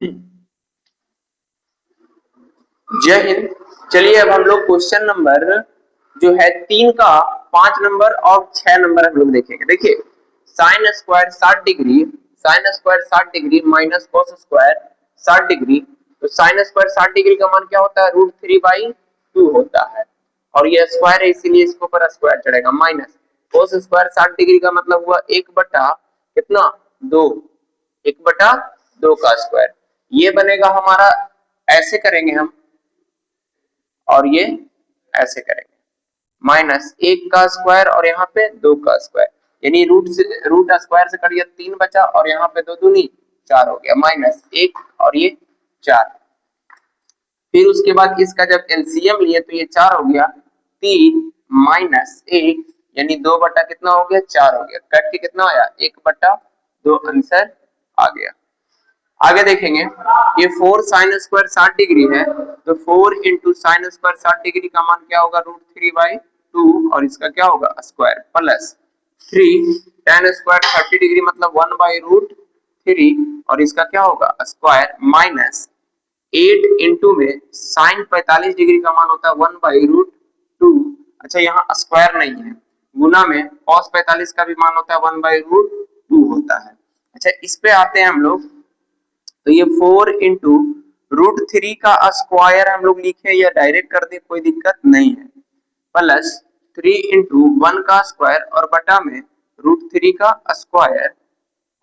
जय हिंद। चलिए अब हम लोग क्वेश्चन नंबर जो है 3 का 5 नंबर और 6 नंबर हम लोग देखेंगे। देखिए sine square 60 degree minus cos square 60 degree. तो साइन स्क्वायर 60 डिग्री का मान क्या होता है, √3/2 होता है। और ये स्क्वायर है इसीलिए इसके ऊपर स्क्वायर चढ़ेगा। माइनस कॉस स्क्वायर 60 डिग्री का मतलब हुआ 1 बटा कितना 2, 1/2 का स्क्वायर। ये बनेगा हमारा, ऐसे करेंगे हम और ये ऐसे करेंगे, माइनस 1 का स्क्वायर और यहाँ पे 2 का स्क्वायर, यानी रूट स्क्वायर से कट गया 3 बचा और यहाँ पे 2 दूनी 4 हो गया, माइनस 1 और ये 4। फिर उसके बाद इसका जब एलसीएम लिए तो ये 4 हो गया, 3 माइनस 1 यानी 2 बटा कितना हो गया 4 हो गया, कट के कितना आया 1/2 आंसर आ गया। आगे देखेंगे ये 4 साइन स्क्वायर 60 डिग्री है, तो 4 इंटू साइन स्क्वायर 60 डिग्री का मान क्या होगा √3/2 और इसका क्या होगा square, plus 3 tan square 30 degree मतलब 1/√3 और इसका क्या होगा स्क्वायर, माइनस 8 इंटू में साइन 45 डिग्री का मान होता है 1/√2। अच्छा यहाँ स्क्वायर नहीं है, गुना में cos 45 का भी मान होता है 1/√2 होता है। अच्छा इस पे आते हैं हम लोग, तो ये 4 इंटू √3 का स्क्वायर हम लोग लिखे या डायरेक्ट कर दे कोई दिक्कत नहीं है, प्लस 3 इंटू 1 का स्क्वायर और बटा में √3 का स्क्वायर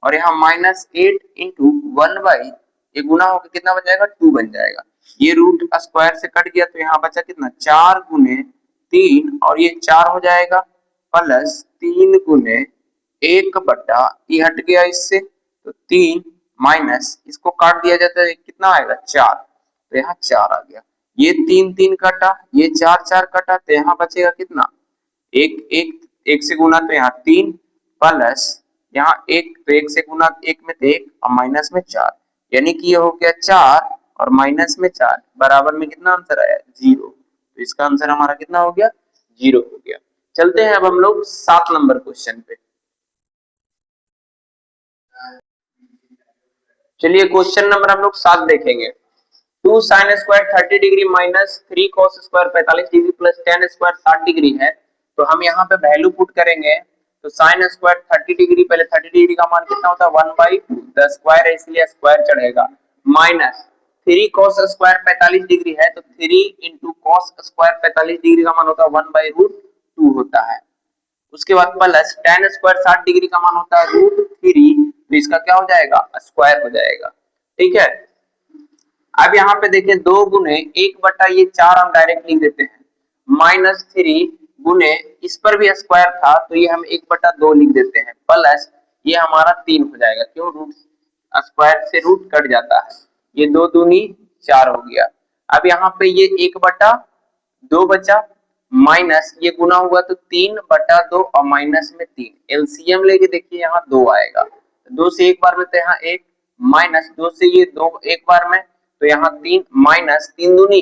और यहाँ माइनस 8 इंटू 1/, ये गुना होकर कितना बन जाएगा 2 बन जाएगा। ये रूट स्क्वायर से कट गया तो यहाँ बचा कितना 4 गुने 3 और ये 4 हो जाएगा, प्लस 3 गुने 1 बटा ये हट गया इससे तो 3 माइनस इसको काट दिया जाता है कितना आएगा 4, तो यहाँ 4 आ गया। ये 3 3 कटा, ये 4 4 कटा तो यहाँ बचेगा कितना 1 1, 1 से गुना तो यहाँ 3 प्लस यहाँ 1 तो 1 से गुना 1 में तो 1 और माइनस में 4, यानी कि ये हो गया 4 और माइनस में 4 बराबर में कितना आंसर आया 0। तो इसका आंसर हमारा कितना हो गया 0 हो गया। चलते हैं अब हम लोग 7 नंबर क्वेश्चन पे। चलिए क्वेश्चन नंबर हम लोग 7 देखेंगे। 2 sine square 30 degree minus 3 cos square 45 degree plus tan square 60 degree है, तो हम यहाँ पे वैल्यू पुट करेंगे। तो साइन स्क्वायर 30 डिग्री, पहले 30 डिग्री का मान कितना होता है 1/2, द स्क्वायर है इसलिए स्क्वायर चढ़ेगा, माइनस 3 कॉस स्क्वायर 45 डिग्री है तो 3 इंटू कॉस स्क्वायर 45 डिग्री का मान होता है 1/√2 होता है। उसके बाद प्लस tan स्क्वायर 60 डिग्री का मान होता है √3, तो इसका क्या हो जाएगा स्क्वायर हो जाएगा। ठीक है, अब यहाँ पे देखें 2 गुने 1 बटा ये 4 हम डायरेक्ट लिख देते हैं, माइनस 3 गुने इस पर भी स्क्वायर था तो ये हम 1/2 लिख देते हैं, प्लस ये हमारा 3 हो जाएगा, क्यों रूट स्क्वायर से रूट कट जाता है, ये 2 दूनी 4 हो गया। अब यहाँ पे ये 1/2 बचा, माइनस ये गुना हुआ तो 3/2 और माइनस में 3, एलसीएम लेके देखिए यहाँ 2 आएगा, 2 से एक बार में तो यहाँ 1, माइनस 2 से ये 2 एक बार में तो यहाँ 3, माइनस 3 दूनी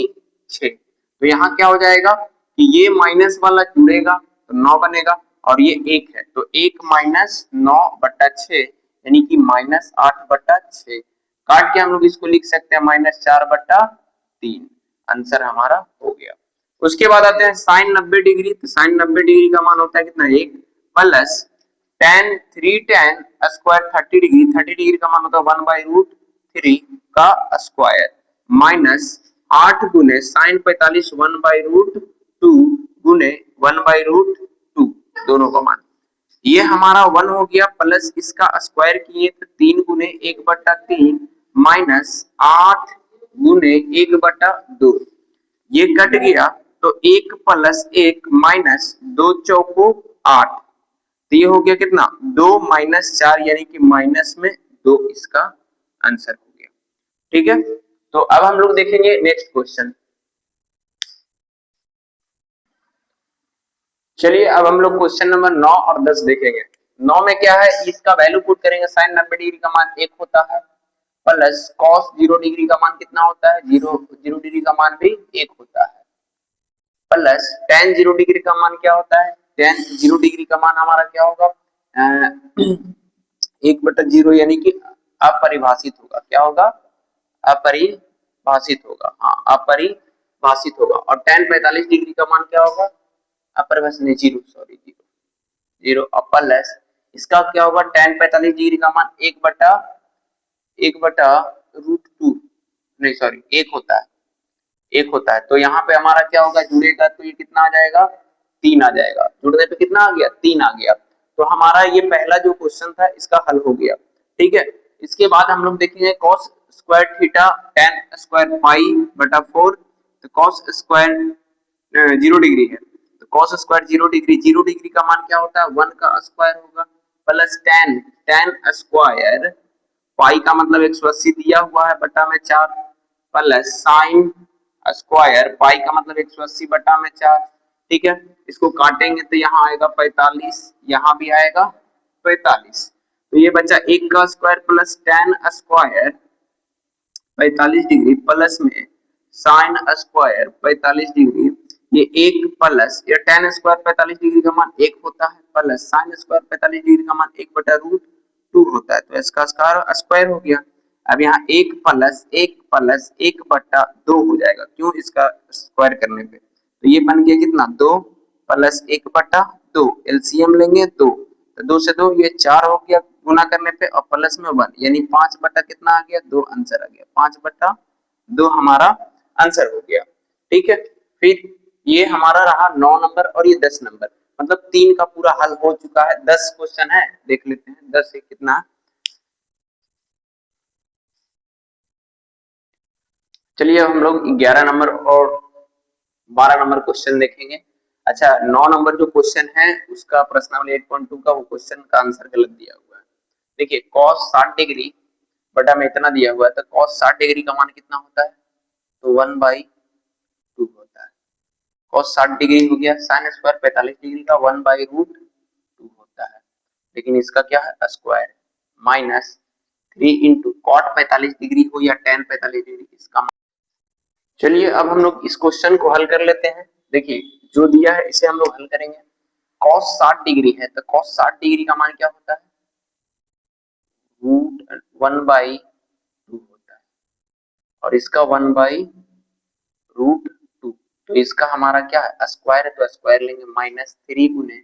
6, तो यहाँ क्या हो जाएगा कि ये माइनस वाला जुड़ेगा तो 9 बनेगा और ये 1 है तो 1 माइनस 9/6 यानी कि माइनस 8/6, काट के हम लोग इसको लिख सकते हैं -4/3, आंसर हमारा हो गया। उसके बाद आते हैं साइन 90 डिग्री, तो साइन 90 डिग्री का मान होता है कितना 1 plus tan square 30 degree, 30 degree का मान होता है 1/√3 का स्क्वायर, माइनस 8 गुने साइन 45 1/√2 गुने 1/√2 दोनों का मान, ये हमारा 1 हो गया, प्लस इसका स्क्वायर किए तो 3 गुने 1/3 माइनस 8 गुने 1/2, ये कट गया तो 1 प्लस 1 माइनस 2 चौको 8, तो ये हो गया कितना 2 माइनस 4 यानी कि माइनस में 2, इसका आंसर हो गया। ठीक है, तो अब हम लोग देखेंगे नेक्स्ट क्वेश्चन। चलिए अब हम लोग क्वेश्चन नंबर 9 और 10 देखेंगे। 9 में क्या है, इसका वैल्यू पुट करेंगे, साइन 90 डिग्री का मान 1 होता है, प्लस कॉस 0 डिग्री का मान कितना होता है 0 डिग्री का मान भी 1 होता है, प्लस tan 0 डिग्री का मान क्या होता है, tan 0 डिग्री का मान हमारा क्या होगा 1/0 यानी कि अपरिभाषित होगा, क्या होगा अपरिभाषित होगा। हाँ, अपरिभाषित होगा। और tan 45 डिग्री का मान क्या होगा? अपरिभाषित नहीं, जीरो, सॉरी, जीरो, जीरो अपर लेस। इसका क्या होगा? tan 45 डिग्री का मान एक बटा रूट टू, नहीं सॉरी, एक होता है, एक होता है। तो यहाँ पे हमारा क्या होगा? जुड़ेगा तो ये कितना आ जाएगा? 3 आ जाएगा। जुड़ने पे कितना आ गया? 3 आ गया। तो हमारा ये पहला जो क्वेश्चन था इसका हल हो गया। ठीक है, इसके बाद हम लोग देखेंगे cos square theta tan square pi बटा 4। तो cos स्क्वायर 0 डिग्री है, तो cos स्क्वायर 0 डिग्री, 0 डिग्री का मान क्या होता है? 1 का स्क्वायर होगा, प्लस tan स्क्वायर पाई का मतलब 180 दिया हुआ है बटा में 4, प्लस साइन स्क्वायर पाई का मतलब 180 बटा में 4। ठीक है, इसको काटेंगे तो यहाँ आएगा 45, यहाँ भी आएगा 45। तो ये बचा 1 का square plus tan square 45 degree plus में साइन स्क्वायर 45 डिग्री, ये एक प्लस ये tan स्क्वायर 45 डिग्री का मान 1 होता है, प्लस साइन स्क्वायर 45 डिग्री का मान 1 बटा रूट 2 होता है। तो इसका स्क्वायर हो गया। अब यहाँ 1 प्लस 1 बटा 2 हो जाएगा, क्यों? इसका स्क्वायर करने पे। तो ये बन गया कितना? 2 प्लस 1 बटा 2, एलसीएम लेंगे 2, तो 2 से 2 ये 4 हो गया गुना करने पे, और प्लस में 1 यानी 5 बटा कितना आ गया? 2 आंसर आ गया। 5 बटा 2 हमारा आंसर हो गया। ठीक है, फिर ये हमारा रहा 9 नंबर और ये 10 नंबर, मतलब 3 का पूरा हल हो चुका है। 10 क्वेश्चन है, देख लेते हैं 10 से कितना। चलिए हम लोग 11 नंबर और 12 नंबर क्वेश्चन देखेंगे। अच्छा, 9 नंबर जो क्वेश्चन है उसका प्रश्नावली 8.2 का वो क्वेश्चन का आंसर गलत दिया हुआ है। देखिए cos 60 डिग्री बटा में इतना दिया हुआ है, तो cos 60 डिग्री का मान कितना होता है? तो 1/2 होता है। cos 60 डिग्री हो गया, sin स्क्वायर 45 डिग्री का 1/√2 होता है। लेकिन इसका क्या है? Square minus 3 into cot 45 degree हो या tan 45 डिग्री, इसका। चलिए अब हम लोग इस क्वेश्चन को हल कर लेते हैं। देखिए जो दिया है इसे हम लोग हल करेंगे। cos 60 डिग्री है, तो cos 60 डिग्री का मान क्या होता है? रूट 1/2 होता है, और इसका 1/√2। तो इसका हमारा क्या है? स्क्वायर है, तो स्क्वायर लेंगे, माइनस 3 गुने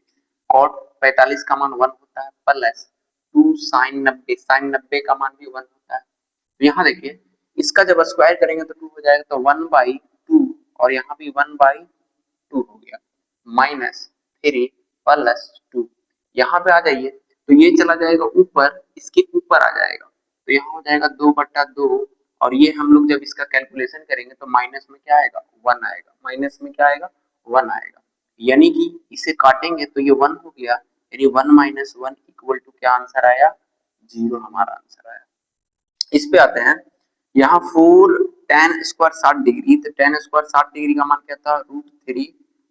cot 45 का मान 1 होता है, प्लस 2 sin 90, sin 90 का मान भी 1 होता है। तो यहाँ देखिए इसका जब स्क्वायर करेंगे तो 2 हो जाएगा, तो 1/2, और यहाँ भी 1/2 हो गया, माइनस 3 प्लस 2। यहाँ पे आ जाइए तो ये चला जाएगा ऊपर, इसके ऊपर आ जाएगा, तो यहाँ हो जाएगा 2/2। और ये हम लोग जब इसका कैलकुलेशन करेंगे तो माइनस में क्या आएगा? 1 आएगा। माइनस में क्या आएगा? 1 आएगा। यानी कि इसे काटेंगे तो ये 1 हो गया, यानी 1 माइनस 1 इक्वल टू क्या आंसर आया? 0 हमारा आंसर आया। इस पे आते हैं, यहाँ 4 tan स्क्वायर 60 डिग्री, तो tan स्क्वायर 60 डिग्री का मान क्या था? √3,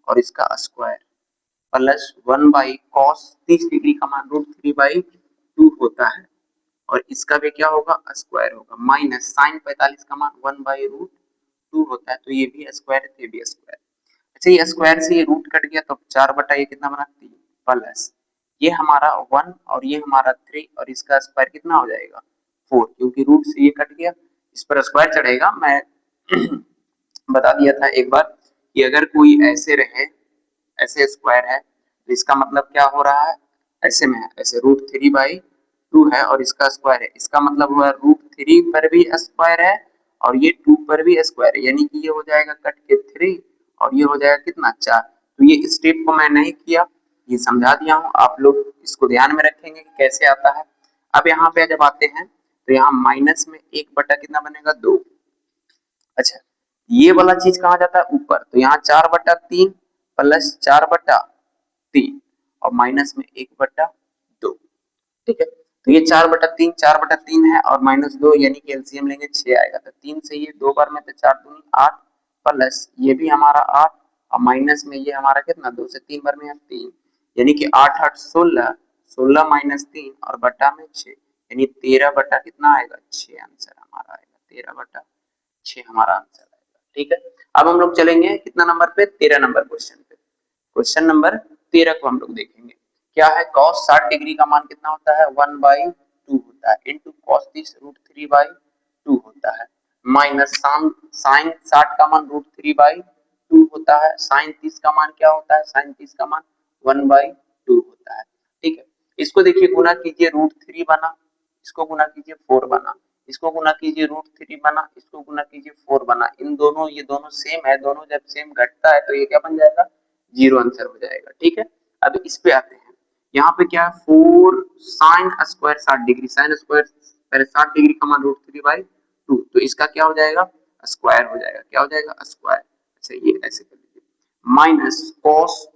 और इसका स्क्वायर प्लस 1/cos 30 डिग्री का मान √3/2 होता है, और इसका भी क्या होगा? स्क्वायर होगा, माइनस साइन 45 का मान 1/√2 होता है, तो ये भी स्क्वायर है, ये भी स्क्वायर। अच्छा, ये स्क्वायर से ये रूट कट गया, तो 4 बटा ये कितना बना? 3, प्लस ये हमारा 1 और ये हमारा 3, और इसका स्क्वायर कितना हो जाएगा? 4, क्योंकि रूट से ये कट गया, इस पर स्क्वायर चढ़ेगा। मैं बता दिया था एक बार कि अगर कोई ऐसे रहे, ऐसे स्क्वायर है, तो इसका मतलब क्या हो रहा है? ऐसे में है, ऐसे √3/2 है और इसका स्क्वायर है, इसका मतलब हुआ √3 पर भी स्क्वायर है और ये 2 पर भी स्क्वायर है, यानी कि ये हो जाएगा कट के 3 और ये हो जाएगा कितना? 4। तो ये स्टेप को मैं नहीं किया, ये समझा दिया हूँ, आप लोग इसको ध्यान में रखेंगे कि कैसे आता है। अब यहाँ पे जब आते हैं तो यहाँ माइनस में 1 बटा कितना बनेगा? 2। अच्छा, ये वाला चीज कहाँ जाता है? ऊपर, तो यहाँ 4/3 प्लस 4/3 और माइनस में 1/2। ठीक है, तो ये 4/3 है और -2, यानी कि एलसीएम लेंगे 6 आएगा, तो 3 से ये 2 बार में, तो 4 दूनी 8, प्लस ये भी हमारा 8, और माइनस में ये हमारा कितना? 2 से 3 बार में 3, यानी कि 8 8 16, 16 माइनस 3 और बटा में 6, यानी 13 बटा कितना आएगा? 6 आंसर हमारा आएगा, 13/6 हमारा आंसर आएगा। ठीक है, अब हम लोग चलेंगे कितना नंबर पे? 13 नंबर क्वेश्चन पे। क्वेश्चन नंबर 13 को हम लोग देखेंगे। क्या है? cos 60 डिग्री का मान कितना होता है? 1/2 होता है, इंटू cos 30 √3/2 होता है, माइनस साइन 60 का मान √3/2 होता है। साइन 30 का मान क्या होता है? साइन 30 का मान 1/2 होता है। ठीक है, इसको देखिए गुना कीजिए, √3 बना, इसको गुना कीजिए 4 बना, इसको गुना कीजिए √3 बना, इसको गुना कीजिए 4 बना। इन दोनों, ये दोनों सेम है, दोनों जब सेम घटता है तो ये क्या बन जाएगा? 0 आंसर हो जाएगा। ठीक है, अब इस पे आते हैं। यहाँ पे क्या है? 4 sine square 60 degree, sine square पहले 60 डिग्री का मान √3/2, तो इसका क्या हो जाएगा? स्क्वायर हो जाएगा। क्या हो जाएगा? स्क्वायर। अच्छा, ये ऐसे कर लीजिए। माइनस कॉस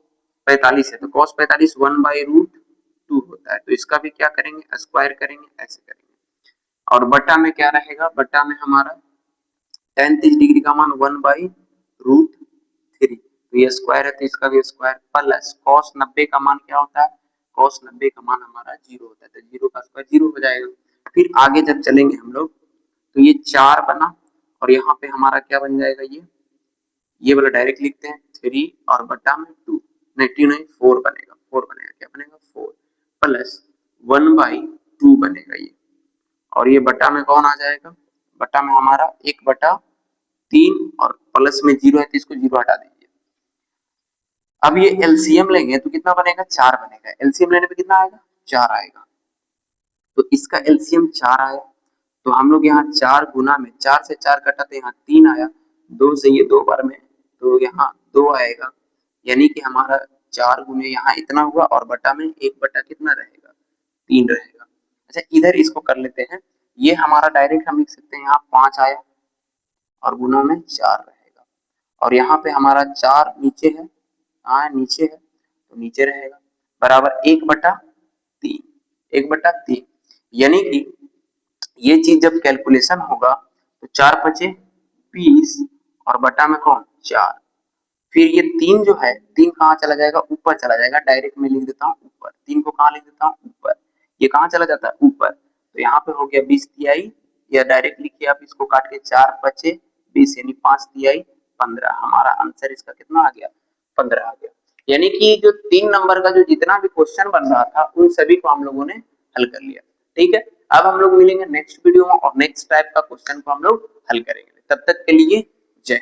45 है तो कॉस 45 1/√2 होता है, तो इसका भी क्या करेंगे? स्क्वायर करेंगे, ऐसे करेंगे। और बटा में क्या रहेगा? बटा में हमारा tan 30 डिग्री का मान 1/√3, तो ये स्क्वायर है तो इसका भी स्क्वायर, प्लस cos 90 का मान क्या होता है? cos 90 का मान हमारा 0 होता है, तो 0 का स्क्वायर 0 हो जाएगा। फिर आगे जब चलेंगे हम लोग तो ये 4 बना, और यहाँ पे हमारा क्या बन जाएगा? ये वाला डायरेक्ट लिखते हैं 3 और बटा में 2, नहीं 4 बनेगा, 4 बनेगा, क्या बनेगा? 4 प्लस 1/2 बनेगा ये, और ये बटा में कौन आ जाएगा? बटा में हमारा 1/3, और प्लस में 0 है तो इसको 0 हटा दीजिए। अब ये एलसीएम लेंगे तो कितना बनेगा? 4 बनेगा। एलसीएम लेने पे कितना आएगा? 4 आएगा। तो इसका एलसीएम 4 आया, तो हम लोग यहाँ 4 गुना में 4 से 4 कटा तो यहाँ 3 आया, 2 से ये 2 बार में तो यहाँ 2 आएगा, यानी कि हमारा 4 गुने यहाँ इतना हुआ, और बटा में 1 बटा कितना रहेगा? 3 रहेगा। अच्छा, इधर इसको कर लेते हैं। ये हमारा डायरेक्ट हम लिख सकते हैं, यहाँ 5 आया और गुना में 4 रहेगा, और यहाँ पे हमारा 4 नीचे है, नीचे है तो नीचे रहेगा, बराबर 1/3, 1/3, यानी कि ये चीज जब कैलकुलेशन होगा तो 4 पचे 20, और बटा में कौन? 4। फिर ये 3 जो है, 3 कहाँ चला जाएगा? ऊपर चला जाएगा। डायरेक्ट में लिख देता हूँ ऊपर, 3 को कहाँ लिख देता हूँ? ऊपर। ये कहाँ चला जाता है? ऊपर। तो यहाँ पे हो गया 20 तिहाई, या डायरेक्ट लिखिए आप इसको काट के, 4 पचे 20 यानी 5 तिहाई 15। हमारा आंसर इसका कितना आ गया? 15 आ गया। यानी कि जो 3 नंबर का जो जितना भी क्वेश्चन बन रहा था उन सभी को हम लोगों ने हल कर लिया। ठीक है, अब हम लोग मिलेंगे नेक्स्ट वीडियो में और नेक्स्ट टाइप का क्वेश्चन को हम लोग हल करेंगे। तब तक के लिए जय।